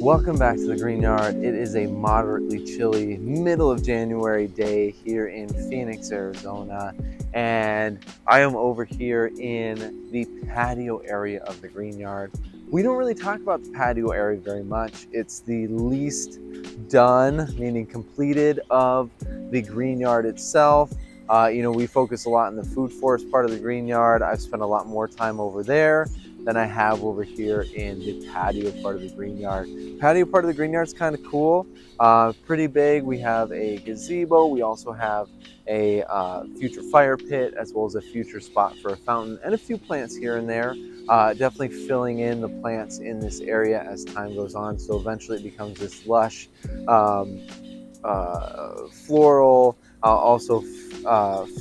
Welcome back to the Green Yard. It is a moderately chilly middle of January day here in Phoenix, Arizona, and I am over here in the patio area of the Green Yard. We don't really talk about the patio area very much. It's the least done, meaning completed, of the Green Yard itself. We focus a lot on the food forest part of the Green Yard. I've spent a lot more time over there than I have over here in the patio part of the Green Yard. Patio part of the Green Yard is kind of cool, pretty big. We have a gazebo. We also have a future fire pit, as well as a future spot for a fountain and a few plants here and there. Definitely filling in the plants in this area as time goes on. So eventually it becomes this lush, floral, also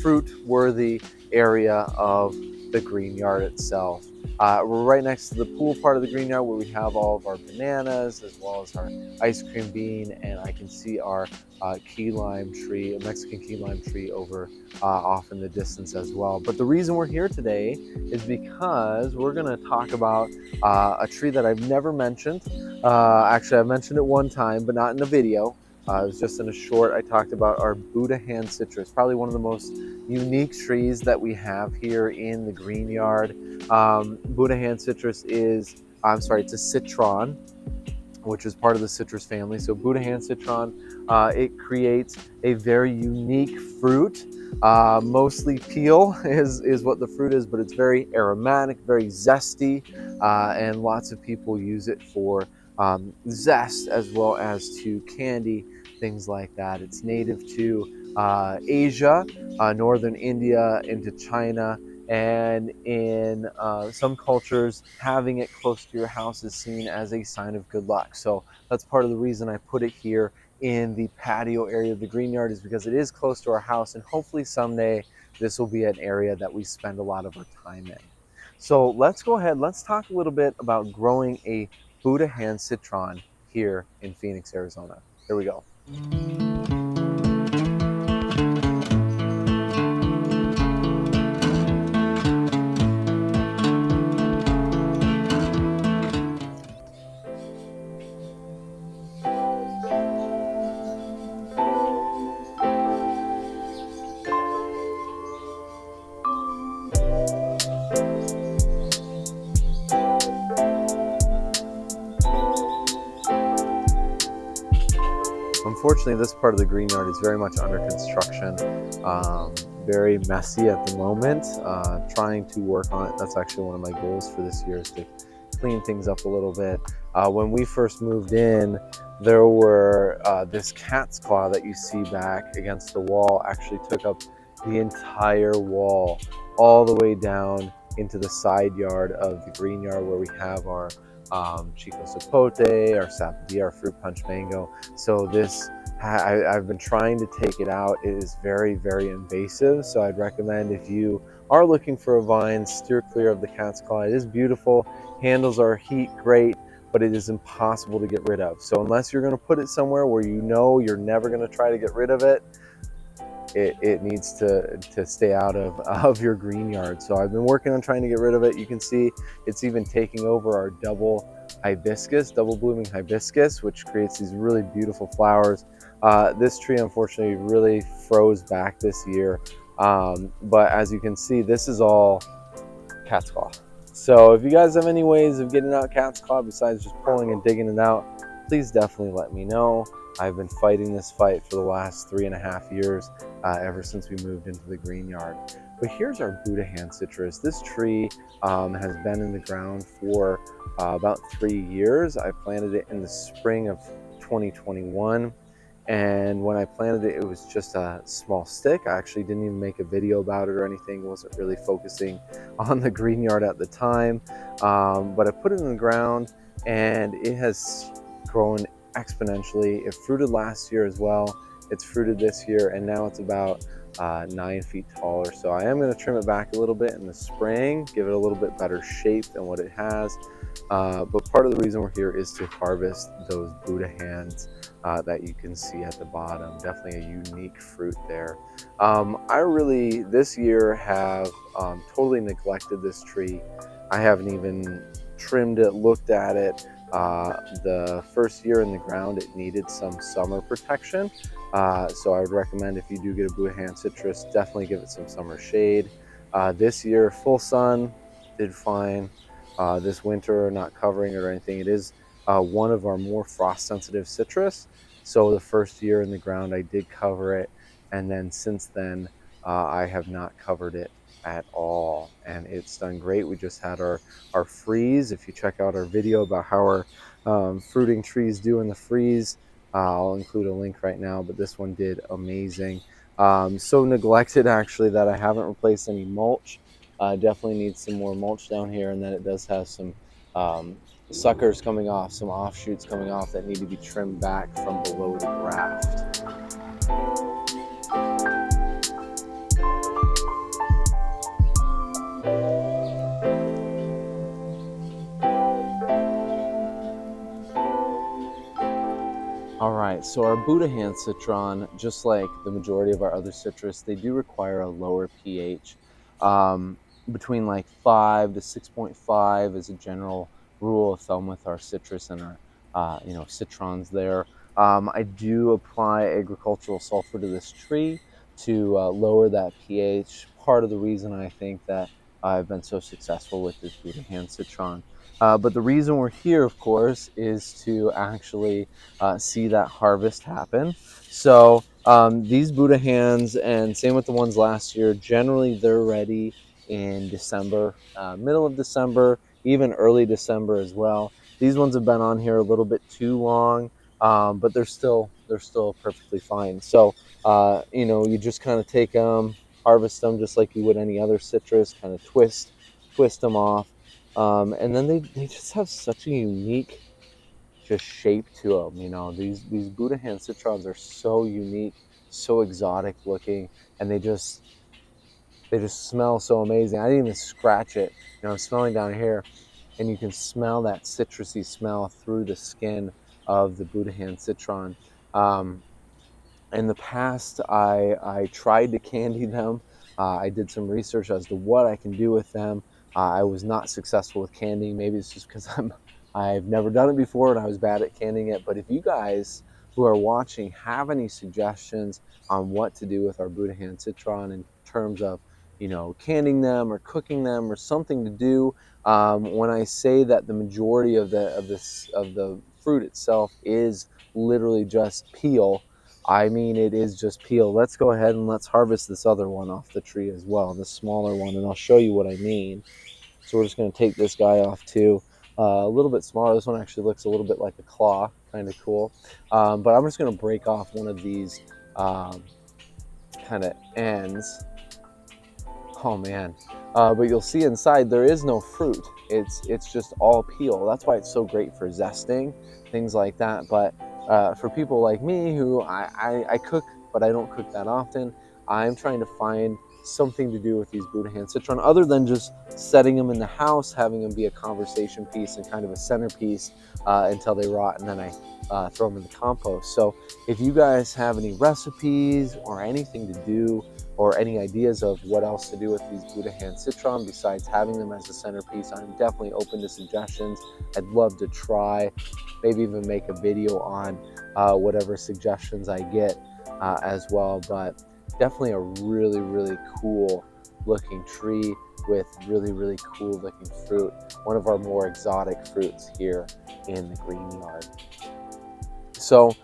fruit-worthy area of the Green Yard itself. We're right next to the pool part of the Green Yard where we have all of our bananas as well as our ice cream bean, and I can see our key lime tree, a Mexican key lime tree over off in the distance as well. But the reason we're here today is because we're going to talk about a tree that I've never mentioned. Actually, I mentioned it one time, but not in a video. It was just in a short. I talked about our Buddha hand citrus, probably one of the most unique trees that we have here in the Green Yard. Buddha hand citrus is, it's a citron, which is part of the citrus family. So Buddha hand citron, it creates a very unique fruit. Mostly peel is what the fruit is, but it's very aromatic, very zesty, and lots of people use it for zest as well as to candy, things like that. It's native to Asia, northern India into China, and in some cultures, having it close to your house is seen as a sign of good luck. So that's part of the reason I put it here in the patio area of the Green Yard, is because it is close to our house, and hopefully someday this will be an area that we spend a lot of our time in. So let's go ahead, let's talk a little bit about growing a Buddha hand citron here in Phoenix, Arizona. Here we go. Unfortunately, this part of the Green Yard is very much under construction, very messy at the moment, trying to work on it. That's actually one of my goals for this year, is to clean things up a little bit. When we first moved in, there were this cat's claw that you see back against the wall actually took up the entire wall all the way down into the side yard of the Green Yard, where we have our Chico Sapote, our Sapodilla, our fruit punch mango. So this, I've been trying to take it out. It is very, very invasive. So I'd recommend, if you are looking for a vine, steer clear of the cat's claw. It is beautiful. Handles are heat great, but it is impossible to get rid of. So unless you're going to put it somewhere where you know you're never going to try to get rid of it, it needs to stay out of your Green Yard. So I've been working on trying to get rid of it. You can see it's even taking over our double blooming hibiscus, which creates these really beautiful flowers. This tree unfortunately really froze back this year, but as you can see, this is all cat's claw. So if you guys have any ways of getting out cat's claw besides just pulling and digging it out, please definitely let me know. I've been fighting this fight for the last 3.5 years, ever since we moved into the Green Yard. But here's our Buddha hand citrus. This tree has been in the ground for about 3 years. I planted it in the spring of 2021. And when I planted it, it was just a small stick. I actually didn't even make a video about it or anything. Wasn't really focusing on the Green Yard at the time. But I put it in the ground and it has grown exponentially. It fruited last year as well. It's fruited this year, and now it's about 9 feet tall or so. I am going to trim it back a little bit in the spring, give it a little bit better shape than what it has. But part of the reason we're here is to harvest those Buddha hands that you can see at the bottom. Definitely a unique fruit there. I really, this year, have totally neglected this tree. I haven't even trimmed it, looked at it. The first year in the ground, it needed some summer protection. So I would recommend, if you do get a Buddha hand citrus, definitely give it some summer shade. This year, full sun, did fine. This winter, not covering it or anything. It is one of our more frost sensitive citrus. So the first year in the ground, I did cover it. And then since then, I have not covered it at all. And it's done great. We just had our freeze. If you check out our video about how our fruiting trees do in the freeze, I'll include a link right now, but this one did amazing. So neglected actually that I haven't replaced any mulch. Definitely needs some more mulch down here, and then it does have some suckers coming off, some offshoots coming off that need to be trimmed back from below the graft. All right, so our Buddha hand citron, just like the majority of our other citrus, they do require a lower pH. Um, Between like 5 to 6.5 is a general rule of thumb with our citrus and our, citrons there. I do apply agricultural sulfur to this tree to lower that pH. Part of the reason I think that I've been so successful with this Buddha hand citron. But the reason we're here, of course, is to actually see that harvest happen. So these Buddha hands, and same with the ones last year, generally they're ready in December, middle of December, even early December as well. These ones have been on here a little bit too long, but they're still perfectly fine. So you just kind of take them, harvest them just like you would any other citrus, kind of twist them off, and then they just have such a unique just shape to them. These Buddha hand citrons are so unique, so exotic looking, and they just smell so amazing. I didn't even scratch it. I'm smelling down here, and you can smell that citrusy smell through the skin of the Buddha hand citron. Um, in the past, I tried to candy them. I did some research as to what I can do with them. I was not successful with candying. Maybe it's just because I've never done it before and I was bad at candying it. But if you guys who are watching have any suggestions on what to do with our Buddha hand citron in terms of canning them or cooking them or something to do, when I say that the majority of the fruit itself is literally just peel, I mean, it is just peel. Let's go ahead and let's harvest this other one off the tree as well, the smaller one, and I'll show you what I mean. So we're just going to take this guy off too. A little bit smaller. This one actually looks a little bit like a claw, kind of cool. But I'm just going to break off one of these kind of ends. Oh man. But you'll see inside there is no fruit. It's just all peel. That's why it's so great for zesting, things like that. But for people like me who I cook, but I don't cook that often, I'm trying to find something to do with these Buddha hand citron other than just setting them in the house, having them be a conversation piece and kind of a centerpiece until they rot, and then I throw them in the compost. So if you guys have any recipes or anything to do, or any ideas of what else to do with these Buddha hand citron besides having them as a centerpiece, I'm definitely open to suggestions. I'd love to try, maybe even make a video on whatever suggestions I get as well. But definitely a really, really cool looking tree with really, really cool looking fruit. One of our more exotic fruits here in the green yard. So,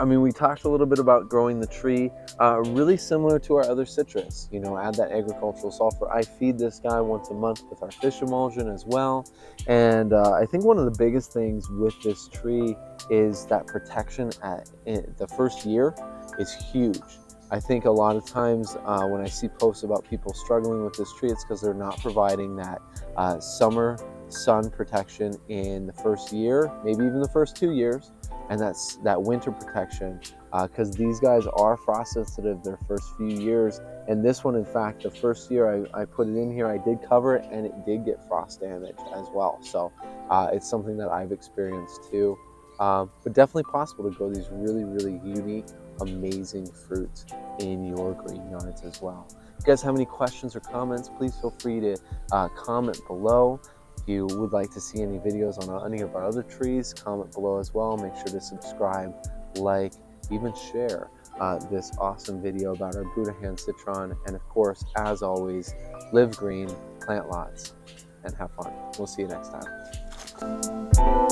we talked a little bit about growing the tree, really similar to our other citrus. Add that agricultural sulfur. I feed this guy once a month with our fish emulsion as well. And I think one of the biggest things with this tree is that protection in the first year is huge. I think a lot of times when I see posts about people struggling with this tree, it's because they're not providing that summer sun protection in the first year, maybe even the first 2 years. And that's that winter protection, because these guys are frost sensitive their first few years. And this one, in fact, the first year I put it in here, I did cover it, and it did get frost damage as well. So it's something that I've experienced too. But definitely possible to grow these really, really unique, amazing fruits in your green yards as well. If you guys have any questions or comments, please feel free to comment below. If you would like to see any videos on any of our other trees, comment below as well. Make sure to subscribe, like, even share this awesome video about our Buddha hand citron. And of course, as always, live green, plant lots, and have fun. We'll see you next time.